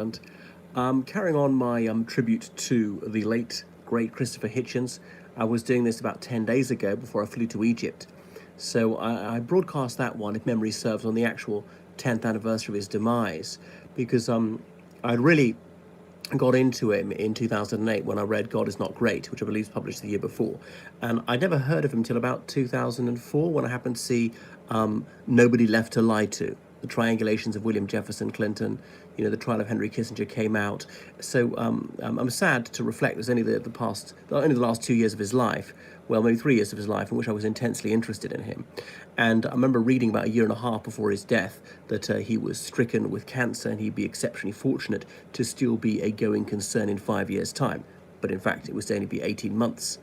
And carrying on my tribute to the late, great Christopher Hitchens, I was doing this about 10 days ago before I flew to Egypt. So I broadcast that one, if memory serves, on the actual 10th anniversary of his demise, because I really got into him in 2008 when I read God Is Not Great, which I believe was published the year before. And I'd never heard of him until about 2004 when I happened to see Nobody Left to Lie To. The triangulations of William Jefferson Clinton, the trial of Henry Kissinger came out. So I'm sad to reflect it was only only the last 2 years of his life, well, maybe 3 years of his life, in which I was intensely interested in him. And I remember reading about a year and a half before his death that he was stricken with cancer and he'd be exceptionally fortunate to still be a going concern in 5 years' time. But in fact, it was to only be 18 months.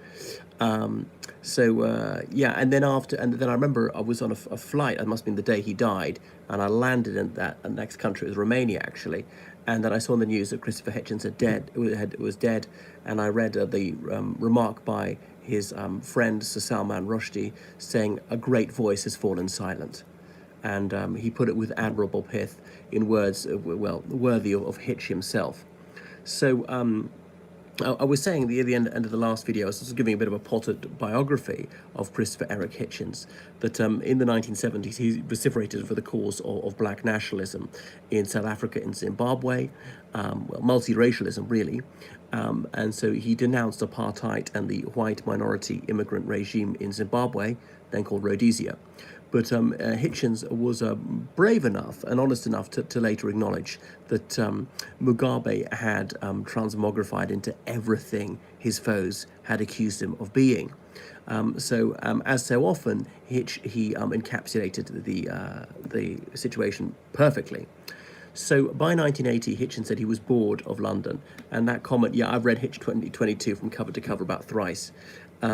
And then I remember I was on a flight. It must have been the day he died, and I landed in that next country. It was Romania, actually. And then I saw in the news that Christopher Hitchens was dead, and I read the remark by his friend Sir Salman Rushdie saying, "A great voice has fallen silent." And he put it with admirable pith in words, worthy of Hitch himself. So I was saying at the end of the last video, I was giving a bit of a potted biography of Christopher Eric Hitchens, that in the 1970s he vociferated for the cause of black nationalism in South Africa and Zimbabwe, multiracialism really, and so he denounced apartheid and the white minority immigrant regime in Zimbabwe, then called Rhodesia. But Hitchens was brave enough and honest enough to later acknowledge that Mugabe had transmogrified into everything his foes had accused him of being. As so often, he encapsulated the situation perfectly. So by 1980, Hitchens said he was bored of London, and that comment, I've read Hitch 2022 from cover to cover about thrice. He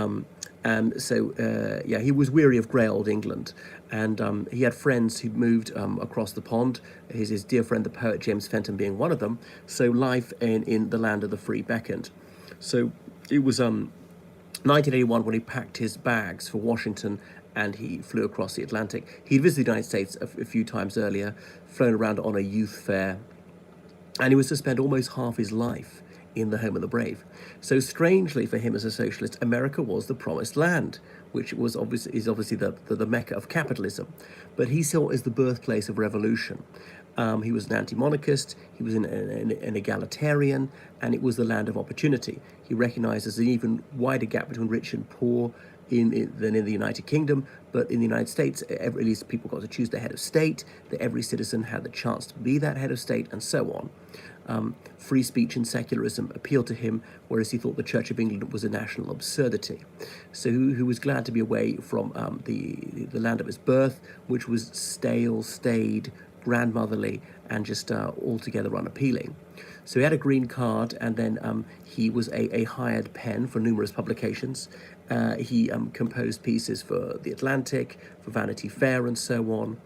was weary of grey old England, and he had friends who'd moved across the pond, his dear friend the poet James Fenton being one of them, so life in the land of the free beckoned. So it was 1981 when he packed his bags for Washington and he flew across the Atlantic. He'd visited the United States a few times earlier, flown around on a youth fair, and he was to spend almost half his life in the home of the brave. So strangely for him as a socialist, America was the promised land, which is obviously the mecca of capitalism. But he saw it as the birthplace of revolution. He was an anti-monarchist, he was an egalitarian, and it was the land of opportunity. He recognized there's an even wider gap between rich and poor than in the United Kingdom, but in the United States, at least people got to choose their head of state, that every citizen had the chance to be that head of state, and so on. Free speech and secularism appealed to him, whereas he thought the Church of England was a national absurdity. So he was glad to be away from the land of his birth, which was stale, staid, grandmotherly, and just altogether unappealing. So he had a green card, and then he was a hired pen for numerous publications. He composed pieces for The Atlantic, for Vanity Fair, and so on.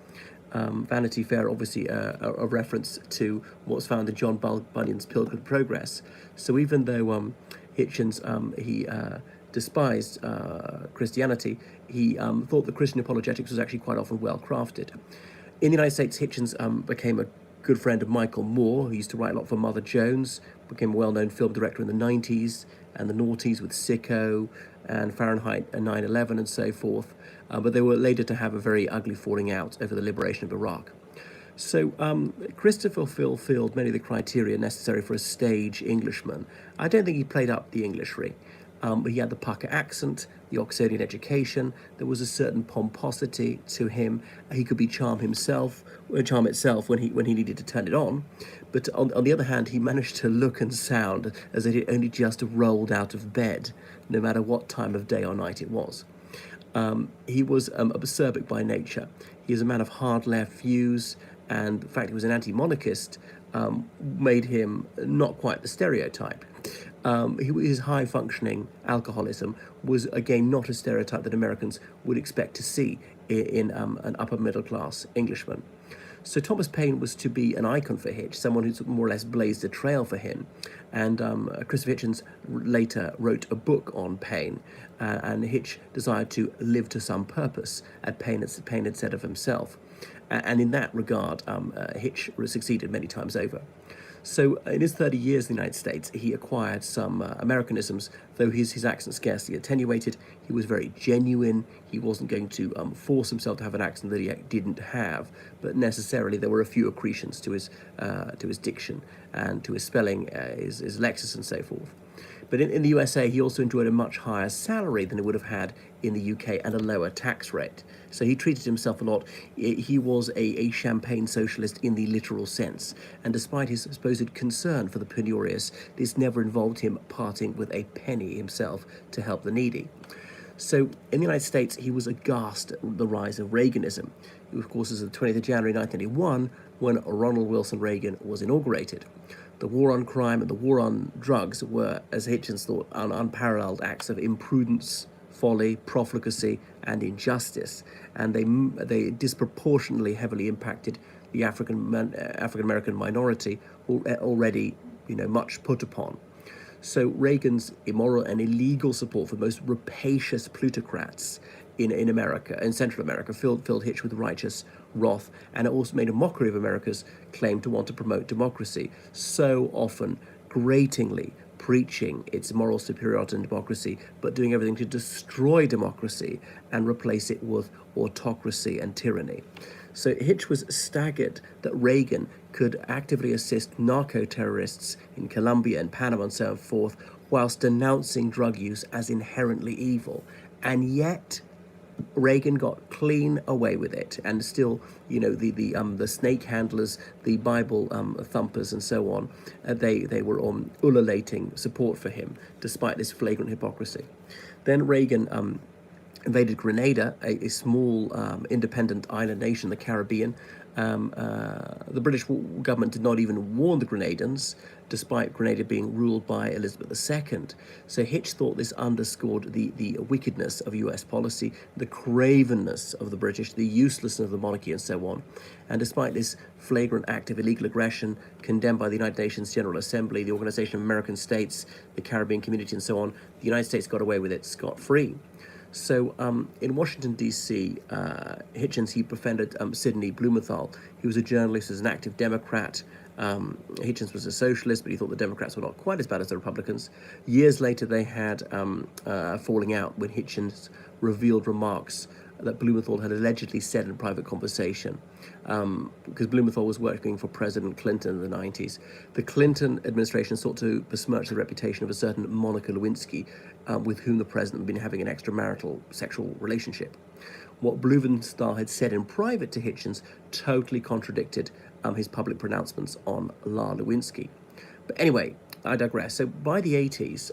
Vanity Fair, obviously a reference to what's found in John Bunyan's Pilgrim's Progress. So even though Hitchens he despised Christianity, he thought that Christian apologetics was actually quite often well crafted. In the United States, Hitchens became a good friend of Michael Moore, who used to write a lot for Mother Jones, became a well-known film director in the 90s and the noughties with Sicko and Fahrenheit 9/11 and so forth. But they were later to have a very ugly falling out over the liberation of Iraq. So Christopher fulfilled many of the criteria necessary for a stage Englishman. I don't think he played up the Englishry. But he had the pucker accent, the Oxonian education. There was a certain pomposity to him. He could be charm itself when he needed to turn it on. But on the other hand, he managed to look and sound as if he only just rolled out of bed, no matter what time of day or night it was. He was acerbic by nature. He is a man of hard left views, and the fact he was an anti-monarchist made him not quite the stereotype. His high-functioning alcoholism was, again, not a stereotype that Americans would expect to see in an upper-middle-class Englishman. So Thomas Paine was to be an icon for Hitch, someone who's more or less blazed a trail for him. And Christopher Hitchens later wrote a book on Paine, and Hitch desired to live to some purpose, as Paine had said of himself. And in that regard, Hitch succeeded many times over. So in his 30 years in the United States, he acquired some Americanisms, though his accent scarcely attenuated. He was very genuine. He wasn't going to force himself to have an accent that he didn't have, but necessarily there were a few accretions to his diction and to his spelling, his lexis and so forth. But in the USA, he also enjoyed a much higher salary than he would have had in the UK and a lower tax rate. So he treated himself a lot. He was a champagne socialist in the literal sense. And despite his supposed concern for the penurious, this never involved him parting with a penny himself to help the needy. So in the United States, he was aghast at the rise of Reaganism. It, of course, was the 20th of January 1981 when Ronald Wilson Reagan was inaugurated. The war on crime and the war on drugs were, as Hitchens thought, unparalleled acts of imprudence, folly, profligacy, and injustice, and they disproportionately heavily impacted the African American minority, already much put upon. So Reagan's immoral and illegal support for the most rapacious plutocrats in America, in Central America, filled Hitch with righteous wrath, and it also made a mockery of America's claim to want to promote democracy, so often gratingly preaching its moral superiority and democracy, but doing everything to destroy democracy and replace it with autocracy and tyranny. So Hitch was staggered that Reagan could actively assist narco-terrorists in Colombia and Panama and so forth, whilst denouncing drug use as inherently evil. And yet Reagan got clean away with it, and still, the snake handlers, the Bible thumpers, and so on, they were ululating support for him, despite this flagrant hypocrisy. Then Reagan invaded Grenada, a small independent island nation in the Caribbean. The British government did not even warn the Grenadans, despite Grenada being ruled by Elizabeth II. So Hitch thought this underscored the wickedness of US policy, the cravenness of the British, the uselessness of the monarchy, and so on. And despite this flagrant act of illegal aggression, condemned by the United Nations General Assembly, the Organization of American States, the Caribbean Community, and so on, the United States got away with it scot-free. So in Washington, D.C., Hitchens, he befriended Sidney Blumenthal. He was a journalist, was an active Democrat. Hitchens was a socialist, but he thought the Democrats were not quite as bad as the Republicans. Years later, they had falling out when Hitchens revealed remarks that Blumenthal had allegedly said in private conversation, because Blumenthal was working for President Clinton in the 90s. The Clinton administration sought to besmirch the reputation of a certain Monica Lewinsky, with whom the president had been having an extramarital sexual relationship. What Blumenthal had said in private to Hitchens totally contradicted his public pronouncements on La Lewinsky. But anyway, I digress. So by the 80s,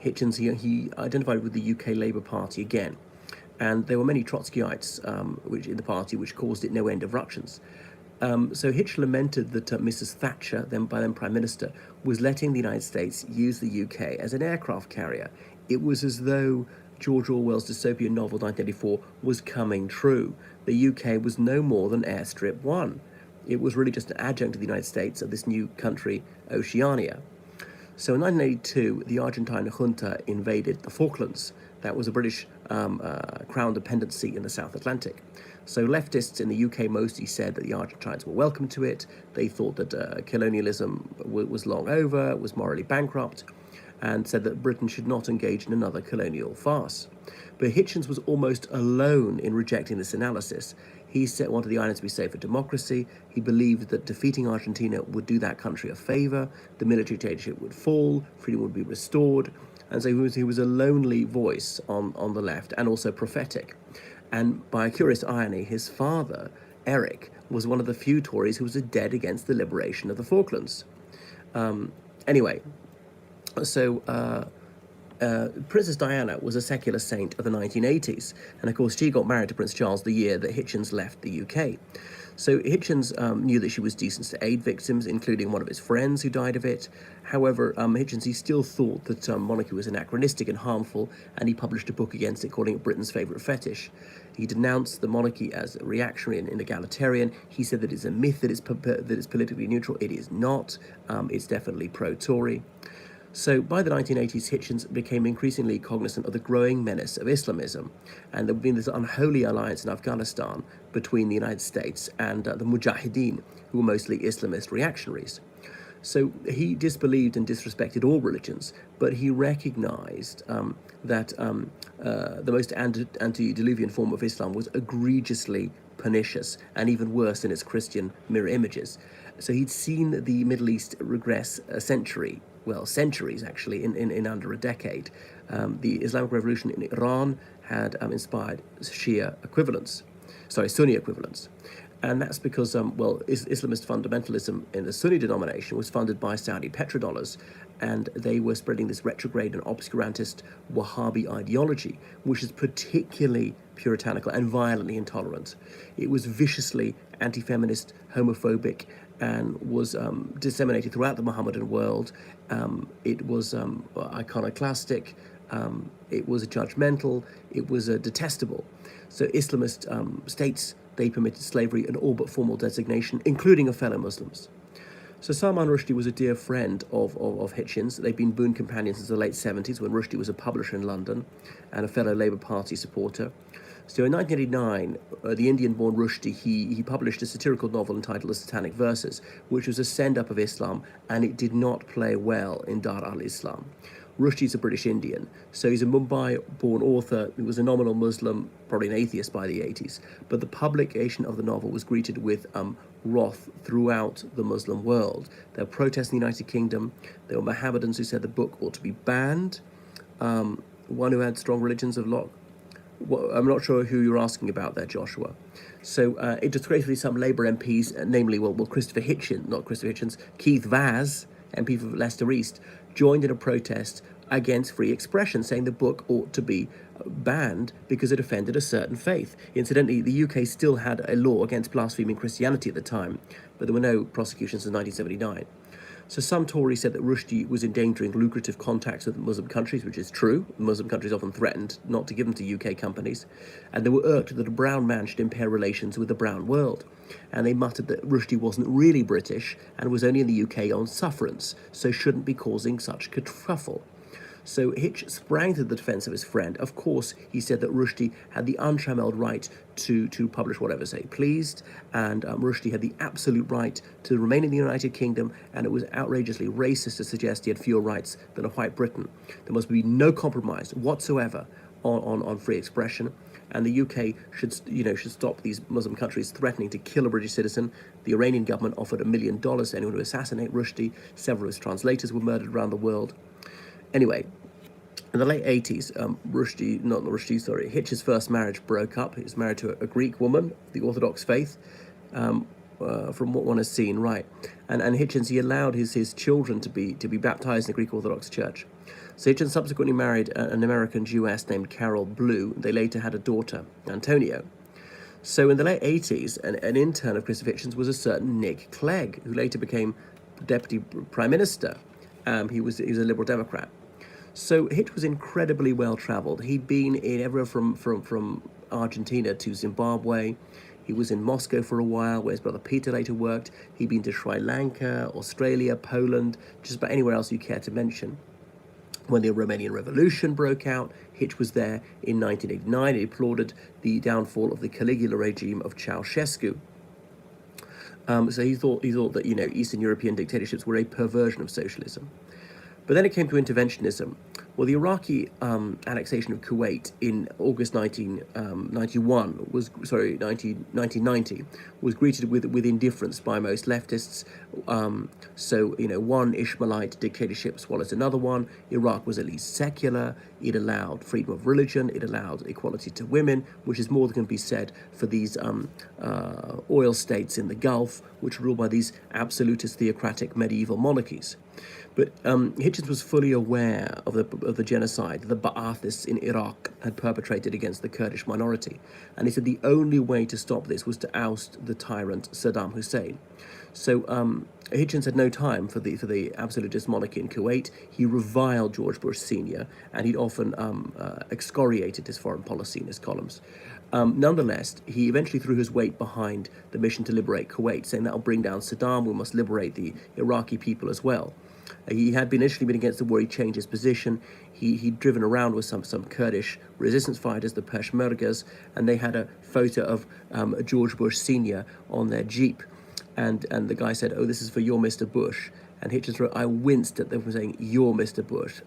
Hitchens, he identified with the UK Labour Party again. And there were many Trotskyites in the party, which caused it no end of ructions. So Hitch lamented that Mrs. Thatcher, then Prime Minister, was letting the United States use the UK as an aircraft carrier. It was as though George Orwell's dystopian novel 1984 was coming true. The UK was no more than Airstrip 1. It was really just an adjunct to the United States of this new country, Oceania. So in 1982, the Argentine junta invaded the Falklands. That was a British crown dependency in the South Atlantic. So leftists in the UK mostly said that the Argentines were welcome to it. They thought that colonialism was long over, was morally bankrupt, and said that Britain should not engage in another colonial farce. But Hitchens was almost alone in rejecting this analysis. He wanted the island to be safe for democracy. He believed that defeating Argentina would do that country a favor, the military dictatorship would fall, freedom would be restored. And so he was a lonely voice on the left, and also prophetic. And by a curious irony, his father, Eric, was one of the few Tories who was dead against the liberation of the Falklands. Anyway, so Princess Diana was a secular saint of the 1980s, and of course she got married to Prince Charles the year that Hitchens left the UK. So Hitchens knew that she was decent to aid victims, including one of his friends who died of it. However, Hitchens, he still thought that monarchy was anachronistic and harmful, and he published a book against it, calling it Britain's favourite fetish. He denounced the monarchy as reactionary and egalitarian. He said that it's a myth that it's politically neutral. It is not. It's definitely pro-Tory. So by the 1980s, Hitchens became increasingly cognizant of the growing menace of Islamism, and there had been this unholy alliance in Afghanistan between the United States and the Mujahideen, who were mostly Islamist reactionaries. So he disbelieved and disrespected all religions, but he recognized that the most antediluvian form of Islam was egregiously pernicious and even worse than its Christian mirror images. So he'd seen the Middle East regress a century, well, centuries actually, in under a decade. The Islamic Revolution in Iran had inspired Shia equivalents, Sunni equivalents. And that's because, Islamist fundamentalism in the Sunni denomination was funded by Saudi petrodollars, and they were spreading this retrograde and obscurantist Wahhabi ideology, which is particularly puritanical and violently intolerant. It was viciously anti-feminist, homophobic, and was disseminated throughout the Mohammedan world. It was iconoclastic, it was judgmental, it was detestable. So Islamist states, they permitted slavery and all but formal designation, including of fellow Muslims. So Salman Rushdie was a dear friend of Hitchens. They've been boon companions since the late 70s, when Rushdie was a publisher in London and a fellow Labour Party supporter. So in 1989, the Indian-born Rushdie, he published a satirical novel entitled The Satanic Verses, which was a send-up of Islam, and it did not play well in Dar al-Islam. Rushdie's a British Indian, so he's a Mumbai-born author who was a nominal Muslim, probably an atheist by the 80s. But the publication of the novel was greeted with wrath throughout the Muslim world. There were protests in the United Kingdom. There were Mohammedans who said the book ought to be banned. One who had strong religions of Locke. Well, I'm not sure who you're asking about there, Joshua. So disgracefully, some Labour MPs, namely, Christopher Hitchens, not Christopher Hitchens, Keith Vaz, MP for Leicester East, joined in a protest against free expression, saying the book ought to be banned because it offended a certain faith. Incidentally, the UK still had a law against blaspheming Christianity at the time, but there were no prosecutions in 1979. So some Tories said that Rushdie was endangering lucrative contacts with Muslim countries, which is true. Muslim countries often threatened not to give them to UK companies. And they were irked that a brown man should impair relations with the brown world. And they muttered that Rushdie wasn't really British and was only in the UK on sufferance, so shouldn't be causing such kerfuffle. So Hitch sprang to the defense of his friend. Of course, he said that Rushdie had the untrammeled right to publish whatever he pleased, and Rushdie had the absolute right to remain in the United Kingdom, and it was outrageously racist to suggest he had fewer rights than a white Briton. There must be no compromise whatsoever on free expression, and the UK should stop these Muslim countries threatening to kill a British citizen. The Iranian government offered $1 million to anyone who assassinate Rushdie. Several of his translators were murdered around the world. Anyway, in the late 80s, Hitch's first marriage broke up. He was married to a Greek woman, the Orthodox faith, from what one has seen, right? And Hitchens, he allowed his children to be baptized in the Greek Orthodox Church. So Hitchens subsequently married an American Jewess named Carol Blue. They later had a daughter, Antonio. So in the late 80s, an intern of Christopher Hitchens was a certain Nick Clegg, who later became Deputy Prime Minister. He was a Liberal Democrat. So Hitch was incredibly well-travelled. He'd been in everywhere from Argentina to Zimbabwe. He was in Moscow for a while, where his brother Peter later worked. He'd been to Sri Lanka, Australia, Poland, just about anywhere else you care to mention. When the Romanian Revolution broke out, Hitch was there in 1989. He applauded the downfall of the Caligula regime of Ceausescu. So he thought that Eastern European dictatorships were a perversion of socialism. But then it came to interventionism. Well, the Iraqi annexation of Kuwait in August 1990 was greeted with indifference by most leftists. One Ishmaelite dictatorship swallows another one. Iraq was at least secular. It allowed freedom of religion. It allowed equality to women, which is more than can be said for these oil states in the Gulf, which ruled by these absolutist theocratic medieval monarchies. But Hitchens was fully aware of the genocide the Ba'athists in Iraq had perpetrated against the Kurdish minority, and he said the only way to stop this was to oust the tyrant Saddam Hussein. So Hitchens had no time for the absolutist monarchy in Kuwait. He reviled George Bush Sr., and he'd often excoriated his foreign policy in his columns. Nonetheless, he eventually threw his weight behind the mission to liberate Kuwait, saying that will bring down Saddam, we must liberate the Iraqi people as well. He had initially been against the war. He changed his position. He'd driven around with some Kurdish resistance fighters, the Peshmergas, and they had a photo of George Bush Sr. on their Jeep. And the guy said, "Oh, this is for your Mr. Bush." And Hitchens wrote, I winced at them saying, "You're Mr. Bush."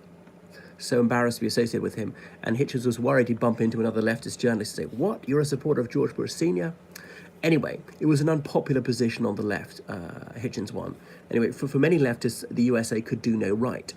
So embarrassed to be associated with him. And Hitchens was worried he'd bump into another leftist journalist and say, "What? You're a supporter of George Bush Sr.?" Anyway, it was an unpopular position on the left, Hitchens won. Anyway, for many leftists, the USA could do no right.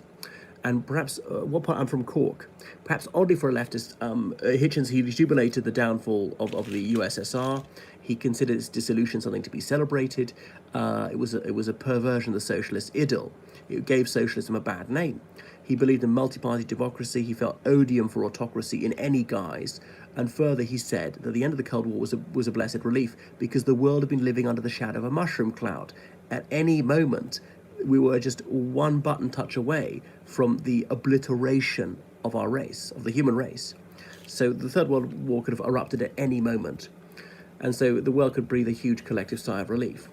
And perhaps, what part? I'm from Cork. Perhaps oddly for a leftist, Hitchens, he jubilated the downfall of the USSR. He considered its dissolution something to be celebrated. It was a perversion of the socialist idyll. It gave socialism a bad name. He believed in multi-party democracy. He felt odium for autocracy in any guise. And further, he said that the end of the Cold War was a blessed relief because the world had been living under the shadow of a mushroom cloud. At any moment, we were just one button touch away from the obliteration of our race, of the human race. So the Third World War could have erupted at any moment. And so the world could breathe a huge collective sigh of relief.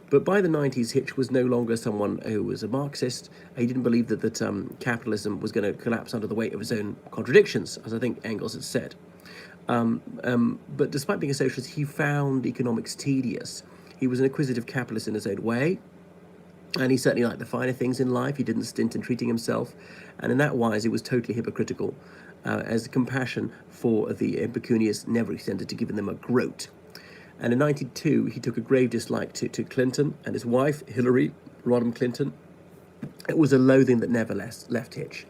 But by the 90s, Hitch was no longer someone who was a Marxist. He didn't believe that capitalism was going to collapse under the weight of his own contradictions, as I think Engels had said. But despite being a socialist, he found economics tedious. He was an acquisitive capitalist in his own way, and he certainly liked the finer things in life. He didn't stint in treating himself, and in that wise, he was totally hypocritical, as compassion for the impecunious never extended to giving them a groat. And in 1992, he took a grave dislike to Clinton and his wife, Hillary Rodham Clinton. It was a loathing that never left Hitch.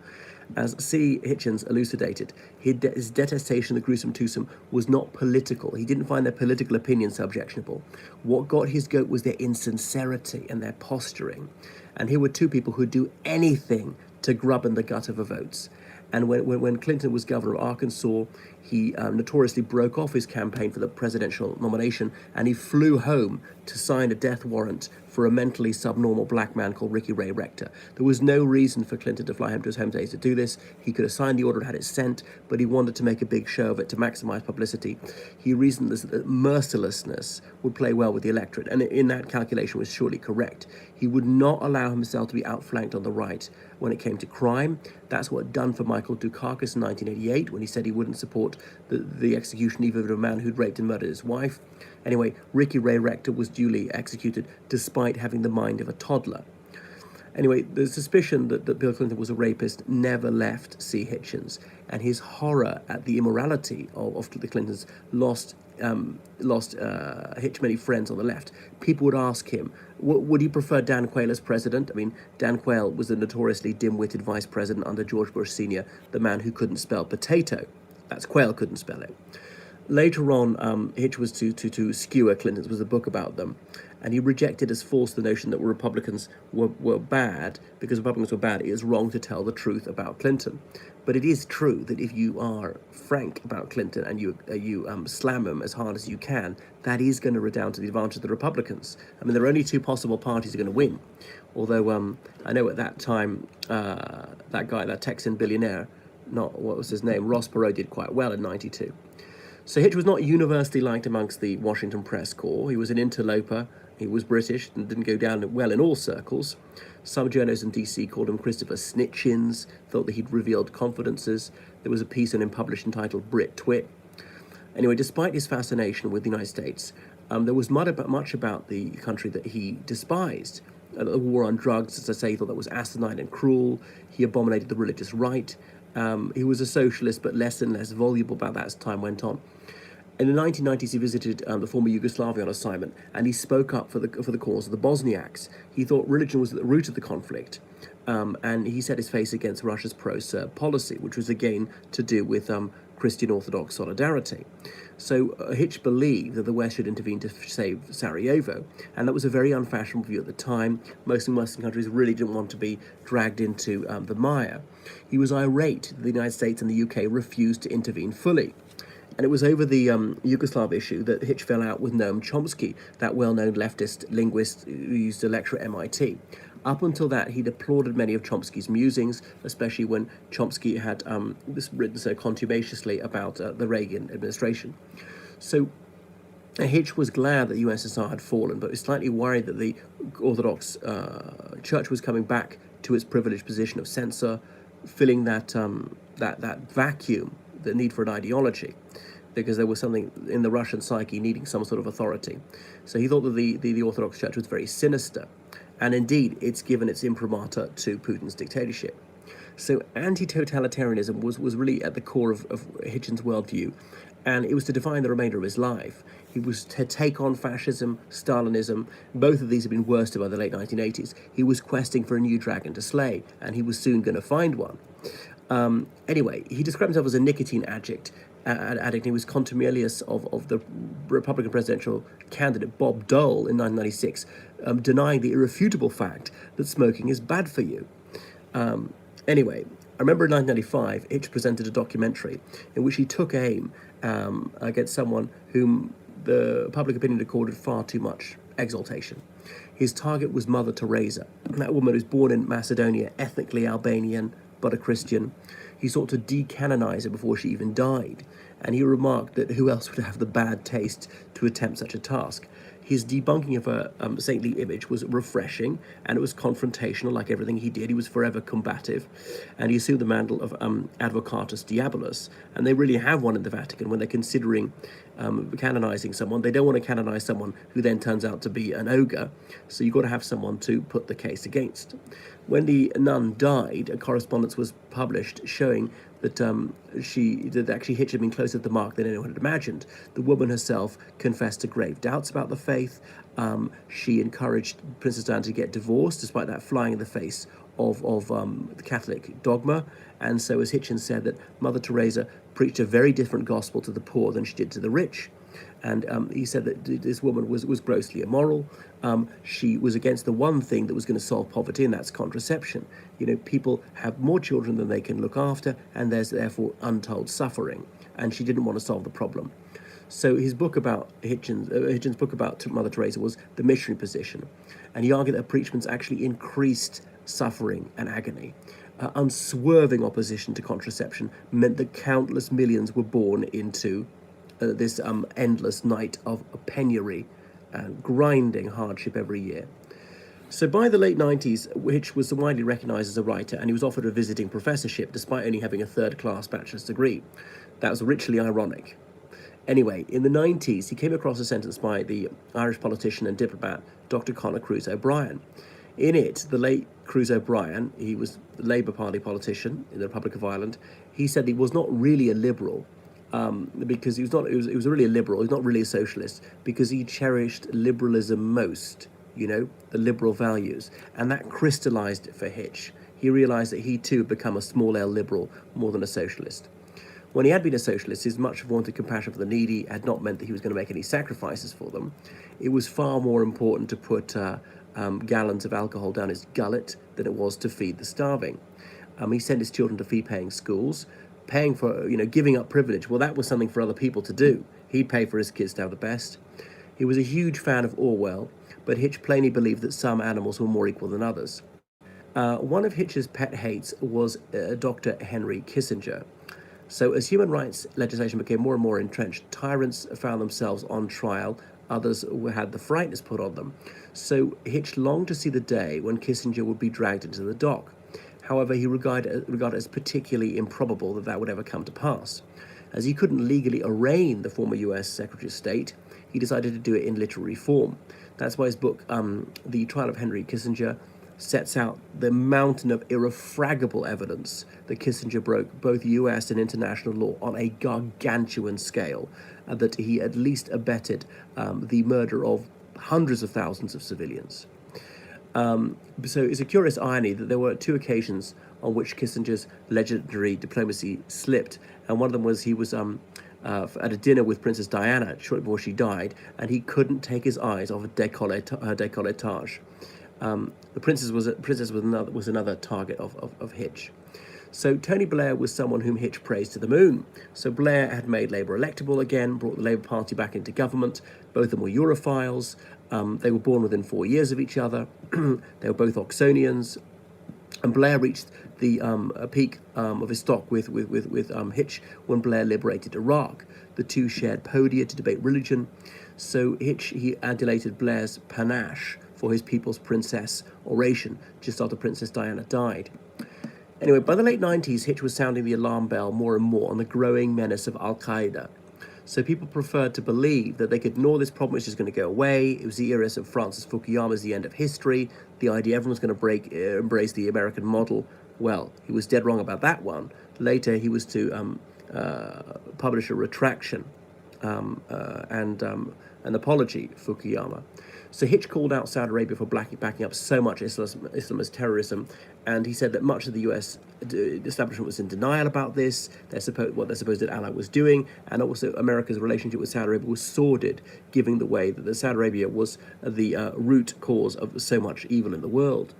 As C. Hitchens elucidated, his detestation of the gruesome twosome was not political. He didn't find their political opinions objectionable. What got his goat was their insincerity and their posturing. And here were two people who'd do anything to grub in the gut of the votes. And when Clinton was governor of Arkansas, he notoriously broke off his campaign for the presidential nomination, and he flew home to sign a death warrant for a mentally subnormal black man called Ricky Ray Rector. There was no reason for Clinton to fly home to his home state to do this. He could have signed the order and had it sent, but he wanted to make a big show of it to maximize publicity. He reasoned that mercilessness would play well with the electorate, and in that calculation was surely correct. He would not allow himself to be outflanked on the right when it came to crime. That's what done for Michael Dukakis in 1988 when he said he wouldn't support the execution even of a man who'd raped and murdered his wife. Anyway, Ricky Ray Rector was duly executed despite having the mind of a toddler. Anyway, the suspicion that Bill Clinton was a rapist never left C. Hitchens, and his horror at the immorality of the Clintons lost Hitch many friends on the left. People would ask him, would he prefer Dan Quayle as president? I mean, Dan Quayle was the notoriously dim-witted vice president under George Bush Sr., the man who couldn't spell potato. That's Quayle couldn't spell it. Later on, Hitch was to skewer Clintons, was a book about them, and he rejected as false the notion that Republicans were bad. Because Republicans were bad, it is wrong to tell the truth about Clinton. But it is true that if you are frank about Clinton and you slam him as hard as you can, that is going to redound to the advantage of the Republicans. I mean, there are only two possible parties that are going to win. Although I know at that time, that Texan billionaire, what was his name, Ross Perot, did quite well in 92. So Hitch was not universally liked amongst the Washington press corps. He was an interloper. He was British and didn't go down well in all circles. Some journalists in DC called him Christopher Snitchins, thought that he'd revealed confidences. There was a piece on him published entitled Brit Twit. Anyway, despite his fascination with the United States, there was much about the country that he despised. The war on drugs, as I say, he thought that was asinine and cruel. He abominated the religious right. He was a socialist, but less and less voluble about that as time went on. In the 1990s, he visited the former Yugoslavia on assignment, and he spoke up for the cause of the Bosniaks. He thought religion was at the root of the conflict, and he set his face against Russia's pro-Serb policy, which was again to do with Christian Orthodox solidarity. So Hitch believed that the West should intervene to save Sarajevo, and that was a very unfashionable view at the time. Most Western countries really didn't want to be dragged into the mire. He was irate that the United States and the UK refused to intervene fully. And it was over the Yugoslav issue that Hitch fell out with Noam Chomsky, that well-known leftist linguist who used to lecture at MIT. Up until that, he'd applauded many of Chomsky's musings, especially when Chomsky had written so contumaciously about the Reagan administration. So Hitch was glad that the USSR had fallen, but was slightly worried that the Orthodox Church was coming back to its privileged position of censor, filling that vacuum, the need for an ideology, because there was something in the Russian psyche needing some sort of authority. So he thought that the Orthodox Church was very sinister, And indeed, it's given its imprimatur to Putin's dictatorship. So anti-totalitarianism was really at the core of Hitchens' worldview, and it was to define the remainder of his life. He was to take on fascism, Stalinism. Both of these had been worsted by the late 1980s. He was questing for a new dragon to slay, and he was soon going to find one. Anyway, he described himself as a nicotine addict. He was contumelious of the Republican presidential candidate Bob Dole in 1996, denying the irrefutable fact that smoking is bad for you. Anyway, I remember in 1995, Hitch presented a documentary in which he took aim against someone whom the public opinion accorded far too much exaltation. His target was Mother Teresa, that woman who was born in Macedonia, ethnically Albanian, but a Christian. He sought to decanonize her before she even died, and he remarked that who else would have the bad taste to attempt such a task. His debunking of her saintly image was refreshing, and it was confrontational, like everything he did. He was forever combative, and he assumed the mantle of advocatus diabolus, and they really have one in the Vatican when they're considering canonizing someone. They don't want to canonize someone who then turns out to be an ogre, so you've got to have someone to put the case against. When the nun died, a correspondence was published showing that actually Hitch had been closer to the mark than anyone had imagined. The woman herself confessed to grave doubts about the faith. She encouraged Princess Diana to get divorced, despite that flying in the face of the Catholic dogma. And so, as Hitchens said, that Mother Teresa preached a very different gospel to the poor than she did to the rich. And he said that this woman was grossly immoral. She was against the one thing that was going to solve poverty, and that's contraception. People have more children than they can look after, and there's therefore untold suffering. And she didn't want to solve the problem. So his book about Hitchens' book about Mother Teresa was The Missionary Position. And he argued that her preachments actually increased suffering and agony. Unswerving opposition to contraception meant that countless millions were born into this endless night of penury and grinding hardship every year. So by the late 90s, Hitch was widely recognised as a writer, and he was offered a visiting professorship despite only having a third-class bachelor's degree. That was richly ironic. Anyway, in the 90s, he came across a sentence by the Irish politician and diplomat Dr. Conor Cruise O'Brien. In it, the late Cruise O'Brien, he was the Labour Party politician in the Republic of Ireland, he said he was not really a liberal, because he was really a liberal. He's not really a socialist, because he cherished liberalism most, the liberal values, and that crystallized it for Hitch. He realized that he too had become a small L liberal more than a socialist. When he had been a socialist, his much vaunted compassion for the needy had not meant that he was going to make any sacrifices for them. It was far more important to put gallons of alcohol down his gullet than it was to feed the starving. He sent his children to fee-paying schools, paying for, giving up privilege. Well, that was something for other people to do. He'd pay for his kids to have the best. He was a huge fan of Orwell, but Hitch plainly believed that some animals were more equal than others. One of Hitch's pet hates was Dr. Henry Kissinger. So as human rights legislation became more and more entrenched, tyrants found themselves on trial. Others had the frightness put on them. So Hitch longed to see the day when Kissinger would be dragged into the dock. However, he regarded it as particularly improbable that would ever come to pass. As he couldn't legally arraign the former US Secretary of State, he decided to do it in literary form. That's why his book, The Trial of Henry Kissinger, sets out the mountain of irrefragable evidence that Kissinger broke both US and international law on a gargantuan scale, and that he at least abetted the murder of hundreds of thousands of civilians. So it's a curious irony that there were two occasions on which Kissinger's legendary diplomacy slipped, and one of them was he was at a dinner with Princess Diana shortly before she died, and he couldn't take his eyes off her décolletage. The princess was another target of Hitch. So Tony Blair was someone whom Hitch praised to the moon. So Blair had made Labour electable again, brought the Labour Party back into government. Both of them were Europhiles. They were born within 4 years of each other. They were both Oxonians. And Blair reached the peak of his stock with Hitch when Blair liberated Iraq. The two shared podia to debate religion. So he adulated Blair's panache for his People's Princess oration just after Princess Diana died. Anyway, by the late 90s, Hitch was sounding the alarm bell more and more on the growing menace of Al-Qaeda. So people preferred to believe that they could ignore this problem, it's just going to go away. It was the era of Francis Fukuyama's The End of History, the idea everyone's going to embrace the American model. Well, he was dead wrong about that one. Later, he was to publish a retraction and an apology, Fukuyama. So Hitch called out Saudi Arabia for backing up so much Islam as terrorism, and he said that much of the US establishment was in denial about this, what their supposed ally was doing, and also America's relationship with Saudi Arabia was sordid, giving the way that Saudi Arabia was the root cause of so much evil in the world.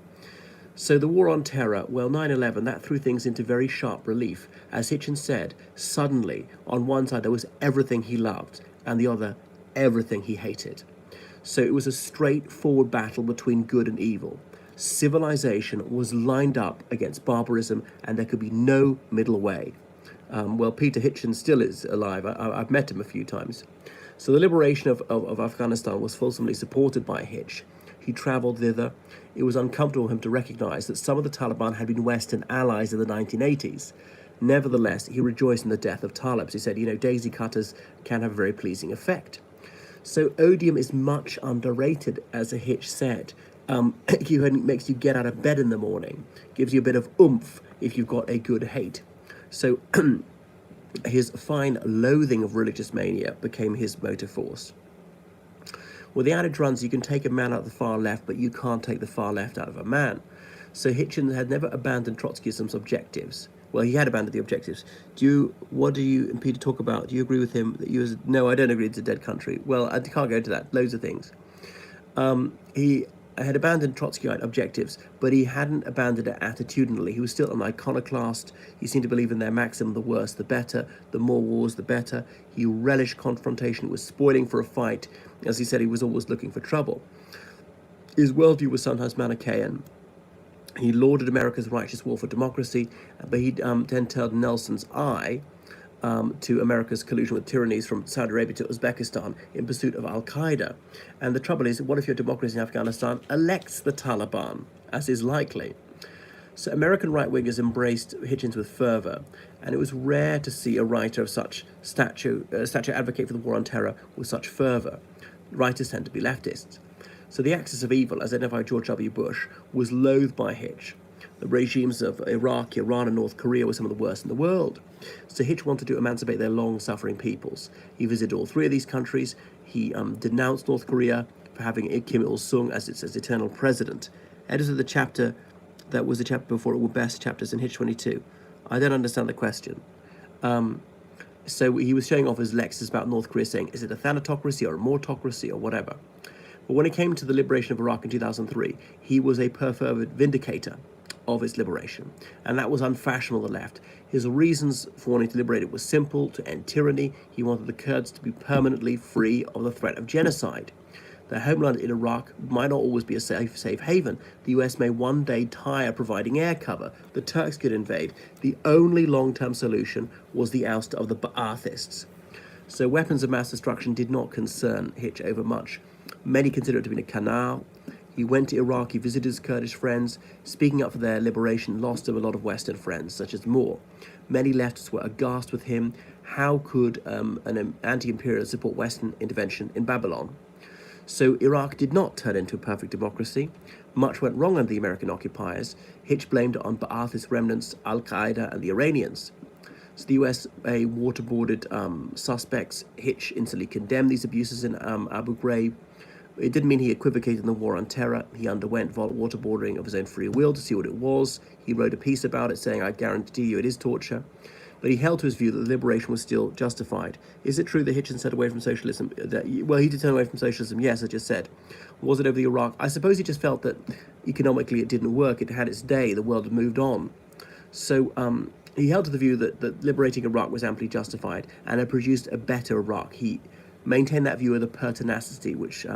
So the war on terror, well, 9/11, that threw things into very sharp relief. As Hitchens said, suddenly, on one side there was everything he loved, and the other, everything he hated. So it was a straightforward battle between good and evil. Civilization was lined up against barbarism, and there could be no middle way. Well, Peter Hitchens still is alive. I've met him a few times. So the liberation of Afghanistan was fulsomely supported by Hitch. He travelled thither. It was uncomfortable for him to recognise that some of the Taliban had been Western allies in the 1980s. Nevertheless, he rejoiced in the death of Talibs. He said, daisy cutters can have a very pleasing effect. So odium is much underrated, as a Hitch said. It makes you get out of bed in the morning, gives you a bit of oomph if you've got a good hate. So his fine loathing of religious mania became his motive force. Well, the adage runs, you can take a man out of the far left, but you can't take the far left out of a man. So Hitchens had never abandoned Trotskyism's objectives. Well, he had abandoned the objectives. What do you and Peter talk about? Do you agree with him that no, I don't agree it's a dead country. Well, I can't go into that. Loads of things. He had abandoned Trotskyite objectives, but he hadn't abandoned it attitudinally. He was still an iconoclast. He seemed to believe in their maxim, the worse the better, the more wars the better. He relished confrontation. It was spoiling for a fight. As he said, he was always looking for trouble. His worldview was sometimes Manichaean. He lauded America's righteous war for democracy, but he then turned Nelson's eye to America's collusion with tyrannies from Saudi Arabia to Uzbekistan in pursuit of al-Qaeda. And the trouble is, what if your democracy in Afghanistan elects the Taliban, as is likely? So American right-wingers embraced Hitchens with fervour, and it was rare to see a writer of such stature advocate for the war on terror with such fervour. Writers tend to be leftists. So the axis of evil, as identified by George W. Bush, was loathed by Hitch. The regimes of Iraq, Iran, and North Korea were some of the worst in the world. So Hitch wanted to emancipate their long-suffering peoples. He visited all three of these countries. He denounced North Korea for having Kim Il-sung as its eternal president. Edited the chapter that was the chapter before it were best chapters in Hitch 22. I don't understand the question. So he was showing off his Lexus about North Korea, saying, is it a thanatocracy or a mortocracy or whatever? But when it came to the liberation of Iraq in 2003, he was a perfervid vindicator of its liberation, and that was unfashionable on the left. His reasons for wanting to liberate it was simple: to end tyranny. He wanted the Kurds to be permanently free of the threat of genocide. Their homeland in Iraq might not always be a safe haven. The US may one day tire providing air cover. The Turks could invade. The only long-term solution was the ouster of the Ba'athists. So weapons of mass destruction did not concern Hitch overmuch. Many consider it to be a canal. He went to Iraq, he visited his Kurdish friends. Speaking up for their liberation lost him a lot of Western friends, such as Moore. Many leftists were aghast with him. How could an anti-imperialist support Western intervention in Babylon? So Iraq did not turn into a perfect democracy. Much went wrong under the American occupiers. Hitch blamed it on Ba'athist remnants, al-Qaeda, and the Iranians. So the USA waterboarded suspects. Hitch instantly condemned these abuses in Abu Ghraib. It didn't mean he equivocated in the war on terror. He underwent waterboarding of his own free will to see what it was. He wrote a piece about it saying, I guarantee you it is torture. But he held to his view that the liberation was still justified. Is it true that Hitchens turned away from socialism? Well, he did turn away from socialism, yes, I just said. Was it over the Iraq? I suppose he just felt that economically it didn't work. It had its day. The world had moved on. So he held to the view that liberating Iraq was amply justified and had produced a better Iraq. He maintained that view of the pertinacity, which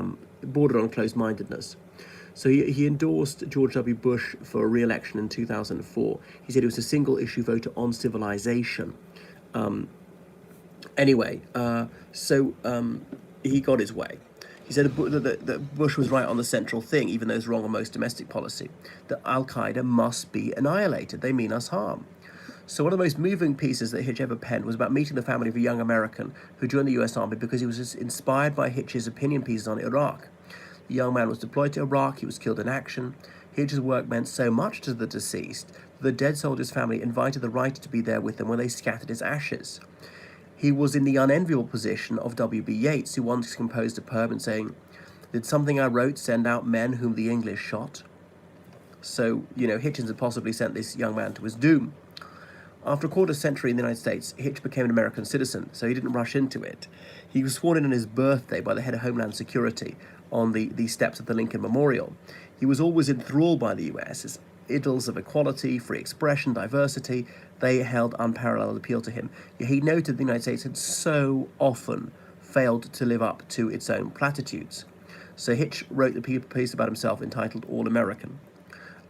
bordered on closed-mindedness. So he endorsed George W. Bush for re-election in 2004. He said it was a single-issue voter on civilization. So he got his way. He said that Bush was right on the central thing, even though it's wrong on most domestic policy, that al-Qaeda must be annihilated. They mean us harm. So one of the most moving pieces that Hitch ever penned was about meeting the family of a young American who joined the US Army because he was inspired by Hitch's opinion pieces on Iraq. The young man was deployed to Iraq, he was killed in action. Hitch's work meant so much to the deceased that the dead soldier's family invited the writer to be there with them when they scattered his ashes. He was in the unenviable position of W.B. Yeats, who once composed a poem saying, "Did something I wrote send out men whom the English shot?" So, Hitchens had possibly sent this young man to his doom. After a quarter century in the United States, Hitch became an American citizen, so he didn't rush into it. He was sworn in on his birthday by the head of Homeland Security on the steps of the Lincoln Memorial. He was always enthralled by the US. His ideals of equality, free expression, diversity, they held unparalleled appeal to him. Yet he noted the United States had so often failed to live up to its own platitudes. So Hitch wrote the piece about himself entitled All American.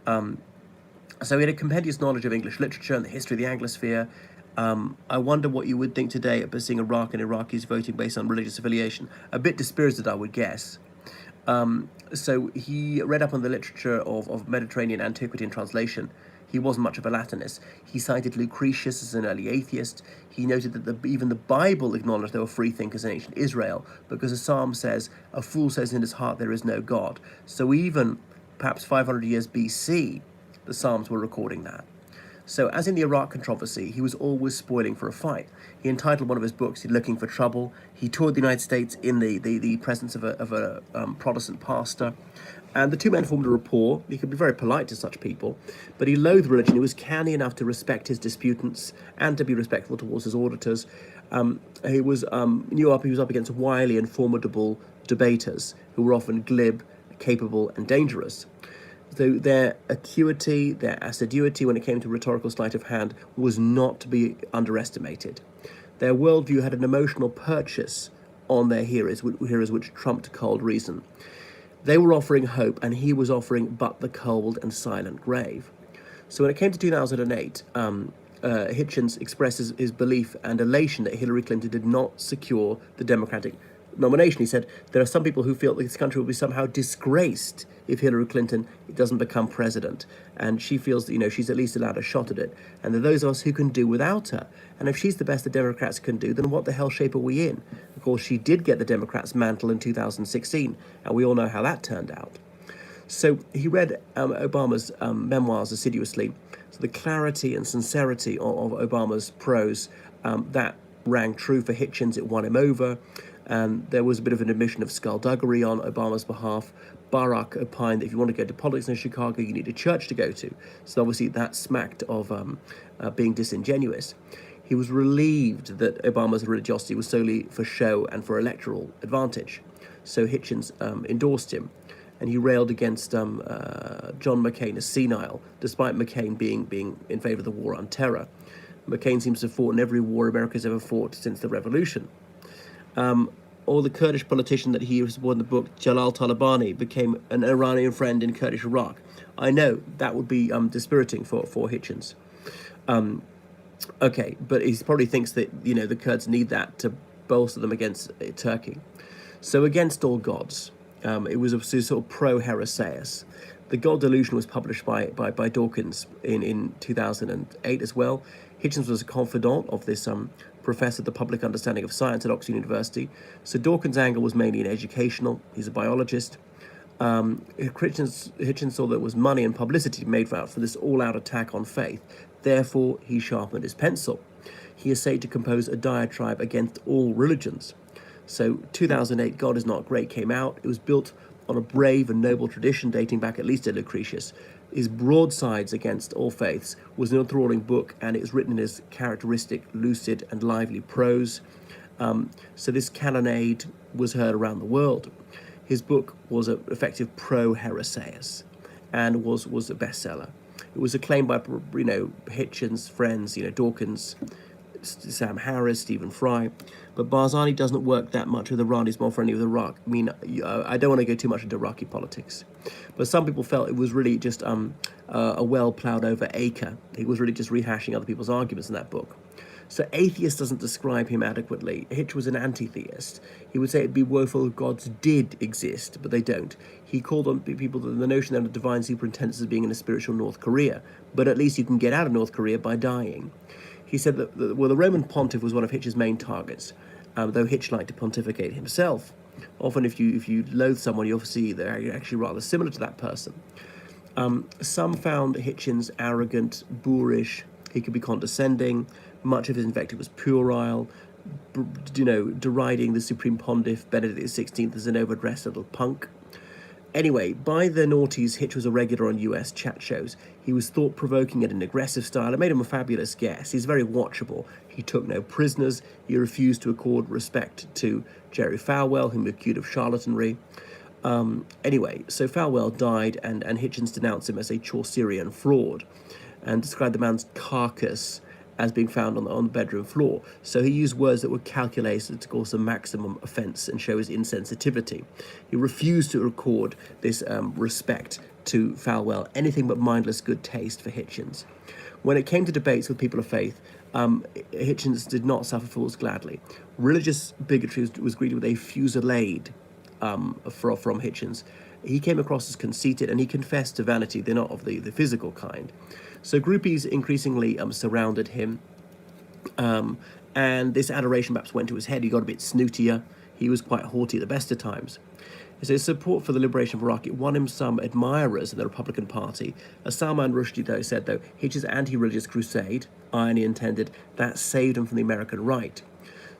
So he had a compendious knowledge of English literature and the history of the Anglosphere. I wonder what you would think today about seeing Iraq and Iraqis voting based on religious affiliation. A bit dispirited, I would guess. So he read up on the literature of Mediterranean antiquity and translation. He wasn't much of a Latinist. He cited Lucretius as an early atheist. He noted that even the Bible acknowledged there were free thinkers in ancient Israel, because the psalm says, "A fool says in his heart there is no God." So even perhaps 500 years BC, the Psalms were recording that. So as in the Iraq controversy, he was always spoiling for a fight. He entitled one of his books, Looking for Trouble. He toured the United States in the presence of a Protestant pastor. And the two men formed a rapport. He could be very polite to such people, but he loathed religion. He was canny enough to respect his disputants and to be respectful towards his auditors. He was up against wily and formidable debaters who were often glib, capable, and dangerous. So their acuity, their assiduity when it came to rhetorical sleight of hand was not to be underestimated. Their worldview had an emotional purchase on their hearers which trumped cold reason. They were offering hope, and he was offering but the cold and silent grave. So when it came to 2008, Hitchens expresses his belief and elation that Hillary Clinton did not secure the Democratic nomination. He said, "There are some people who feel that this country will be somehow disgraced if Hillary Clinton doesn't become president, and she feels that she's at least allowed a shot at it, and there are those of us who can do without her, and if she's the best the Democrats can do, then what the hell shape are we in?" Of course, she did get the Democrats' mantle in 2016, and we all know how that turned out. So he read Obama's memoirs assiduously. So the clarity and sincerity of Obama's prose, that rang true for Hitchens. It won him over. There was a bit of an admission of skullduggery on Obama's behalf. Barack opined that if you want to go to politics in Chicago, you need a church to go to. So obviously that smacked of being disingenuous. He was relieved that Obama's religiosity was solely for show and for electoral advantage. So Hitchens endorsed him, and he railed against John McCain as senile, despite McCain being in favor of the war on terror. McCain seems to have fought in every war America's ever fought since the revolution. Or the Kurdish politician that he supported in the book, Jalal Talabani, became an Iranian friend in Kurdish Iraq. I know that would be dispiriting for Hitchens. Okay, but he probably thinks that the Kurds need that to bolster them against Turkey. So Against All Gods, it was a sort of pro-Heresias. The God Delusion was published by Dawkins in 2008 as well. Hitchens was a confidant of this professor of the public understanding of science at Oxford University. So Dawkins' angle was mainly an educational. He's a biologist. Hitchens saw there was money and publicity made for this all-out attack on faith. Therefore, he sharpened his pencil. He essayed to compose a diatribe against all religions. So 2008, God is Not Great came out. It was built on a brave and noble tradition dating back at least to Lucretius. His broadsides against all faiths was an enthralling book, and it was written in his characteristic, lucid, and lively prose. So this cannonade was heard around the world. His book was an effective pro-Heresias and was a bestseller. It was acclaimed by Hitchens' friends, Dawkins, Sam Harris, Stephen Fry, but Barzani doesn't work that much with Iran. He's more friendly with Iraq. I mean, I don't want to go too much into Iraqi politics, but some people felt it was really just a well-ploughed over acre. He was really just rehashing other people's arguments in that book. So atheist doesn't describe him adequately. Hitch was an anti-theist. He would say it'd be woeful if gods did exist, but they don't. He called on people that the notion that a divine superintendence as being in a spiritual North Korea, but at least you can get out of North Korea by dying. He said that the Roman pontiff was one of Hitch's main targets, though Hitch liked to pontificate himself. Often if you loathe someone, you'll see they're actually rather similar to that person. Some found Hitchens arrogant, boorish. He could be condescending. Much of his invective was puerile, deriding the Supreme Pontiff Benedict XVI as an overdressed little punk. Anyway, by the noughties, Hitch was a regular on US chat shows. He was thought-provoking in an aggressive style. It made him a fabulous guest. He's very watchable. He took no prisoners. He refused to accord respect to Jerry Falwell, whom he accused of charlatanry. Anyway, so Falwell died, and Hitchens denounced him as a Chaucerian fraud and described the man's carcass as being found on the bedroom floor. So he used words that were calculated to cause a maximum offence and show his insensitivity. He refused to record this respect to Falwell, anything but mindless good taste for Hitchens. When it came to debates with people of faith, Hitchens did not suffer fools gladly. Religious bigotry was greeted with a fusillade from Hitchens. He came across as conceited, and he confessed to vanity. They're not of the physical kind. So groupies increasingly surrounded him, and this adoration perhaps went to his head. He got a bit snootier. He was quite haughty at the best of times. So his support for the liberation of Iraq won him some admirers in the Republican Party. As Salman Rushdie said, Hitch's anti-religious crusade, irony intended, that saved him from the American right.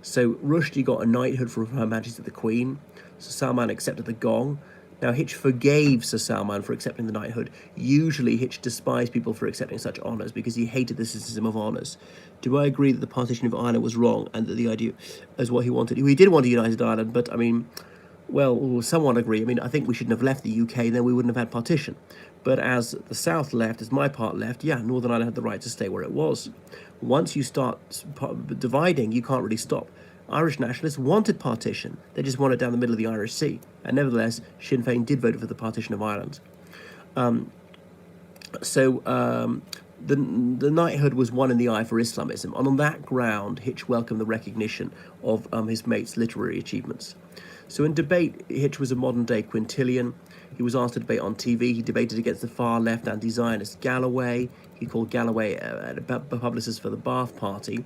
So Rushdie got a knighthood from Her Majesty the Queen. So Salman accepted the gong. Now, Hitch forgave Sir Salman for accepting the knighthood. Usually, Hitch despised people for accepting such honours because he hated the system of honours. Do I agree that the partition of Ireland was wrong and that the idea is what he wanted? He did want a united Ireland, but, someone agree. I think we shouldn't have left the UK, then we wouldn't have had partition. But as the South left, as my part left, Northern Ireland had the right to stay where it was. Once you start dividing, you can't really stop. Irish nationalists wanted partition. They just wanted it down the middle of the Irish Sea. And nevertheless, Sinn Féin did vote for the partition of Ireland. The knighthood was one in the eye for Islamism. And on that ground, Hitch welcomed the recognition of his mate's literary achievements. So in debate, Hitch was a modern-day Quintilian. He was asked to debate on TV. He debated against the far-left anti-Zionist Galloway. He called Galloway a publicist for the Bath Party.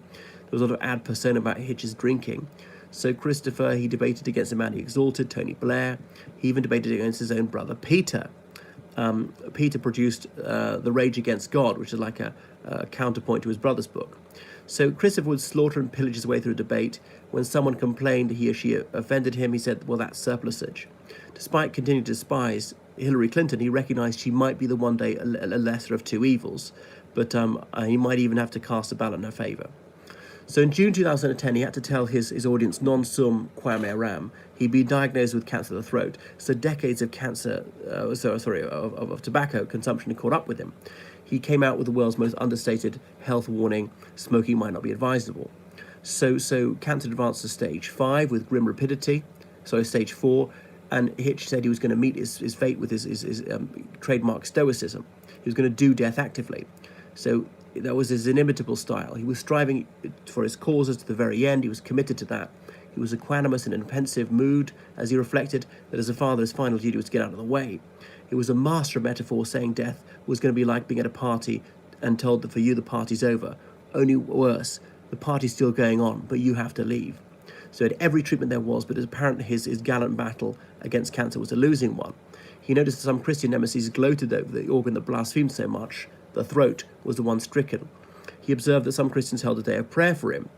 There was a lot of ad persona about Hitch's drinking. So Christopher, he debated against the man he exalted, Tony Blair. He even debated against his own brother, Peter. Peter produced The Rage Against God, which is like a counterpoint to his brother's book. So Christopher would slaughter and pillage his way through a debate. When someone complained he or she offended him, he said, well, that's surplusage. Despite continuing to despise Hillary Clinton, he recognized she might be the one day a lesser of two evils, but he might even have to cast a ballot in her favor. So in June 2010, he had to tell his audience non sum qua me ram. He'd been diagnosed with cancer of the throat. So decades of of tobacco consumption had caught up with him. He came out with the world's most understated health warning: smoking might not be advisable. So cancer advanced to stage 5 with grim rapidity. Stage 4, and Hitch said he was going to meet his fate with his trademark stoicism. He was going to do death actively. So that was his inimitable style. He was striving for his causes to the very end. He was committed to that. He was equanimous and in a pensive mood as he reflected that as a father, his final duty was to get out of the way. He was a master of metaphor, saying death was going to be like being at a party and told that for you the party's over. Only worse, the party's still going on, but you have to leave. So he had every treatment there was, but it's apparent his gallant battle against cancer was a losing one. He noticed that some Christian nemesis gloated over the organ that blasphemed so much. The throat was the one stricken. He observed that some Christians held a day of prayer for him.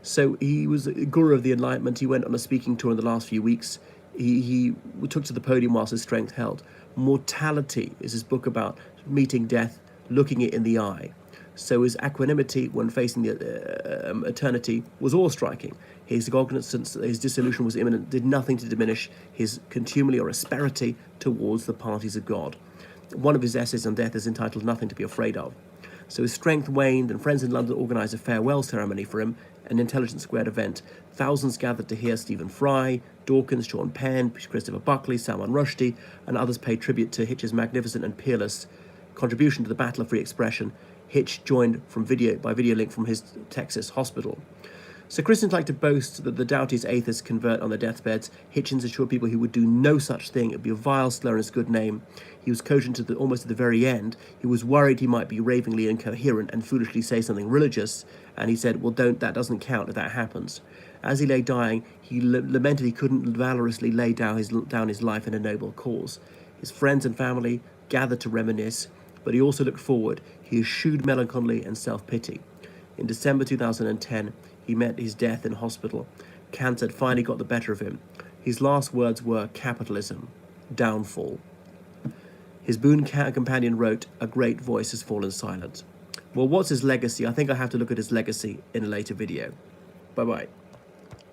So he was a guru of the Enlightenment. He went on a speaking tour in the last few weeks. He took to the podium whilst his strength held. Mortality is his book about meeting death, looking it in the eye. So his equanimity when facing the eternity was awe-striking. His cognizance that his dissolution was imminent did nothing to diminish his contumely or asperity towards the parties of God. One of his essays on death is entitled Nothing to be Afraid of. So his strength waned, and friends in London organised a farewell ceremony for him, an intelligence squared event. Thousands gathered to hear Stephen Fry, Dawkins, Sean Penn, Christopher Buckley, Salman Rushdie, and others paid tribute to Hitch's magnificent and peerless contribution to the battle of free expression, Hitch joined by video link from his Texas hospital. So Christians like to boast that the doughtiest atheists convert on their deathbeds. Hitchens assured people he would do no such thing. It would be a vile slur on his good name. He was cogent almost at the very end. He was worried he might be ravingly incoherent and foolishly say something religious. And he said, well, that doesn't count if that happens. As he lay dying, he lamented he couldn't valorously lay down his life in a noble cause. His friends and family gathered to reminisce, but he also looked forward. He eschewed melancholy and self-pity. In December 2010, he met his death in hospital. Cancer had finally got the better of him. His last words were capitalism, downfall. His boon companion wrote, a great voice has fallen silent. Well, what's his legacy? I think I have to look at his legacy in a later video. Bye-bye.